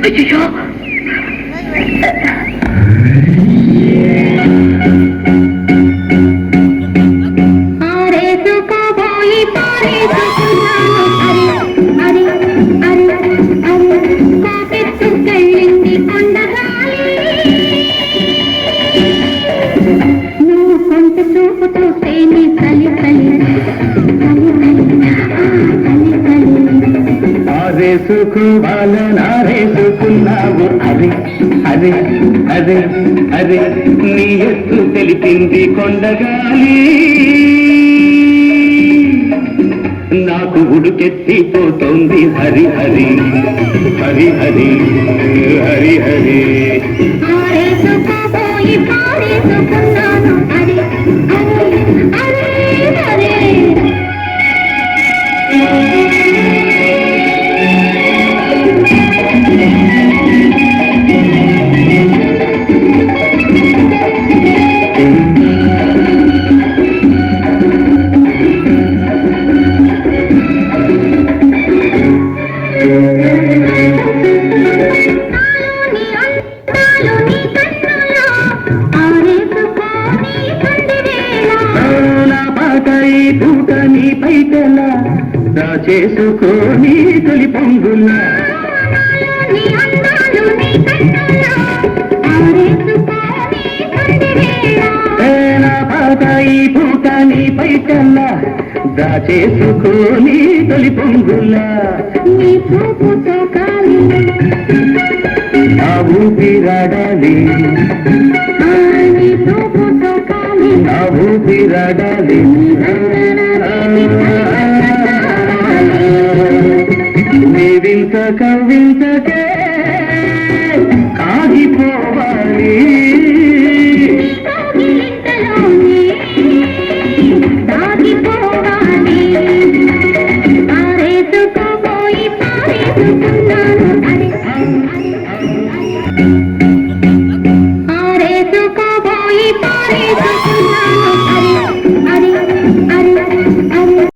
అయ్యో ఆరేసుకున్నావు అరే అరే అరే అరే నీ ఎత్తు తెలిపింది కొండగాలి నాకు ఉడుకెత్తిపోతోంది హరి హరి హరి హరి హరి హరి ఆరేసుకోబోయి పారేసుకున్నాను అరే అరే అరే అరే చేసుకొని తొలి పొంగులా పాతాయి పూట నీ పైకల్లా దాచేసుకొని తొలి పొంగులా ఆ ఊపిరాడాలి ఆ ఊపిరాడాలి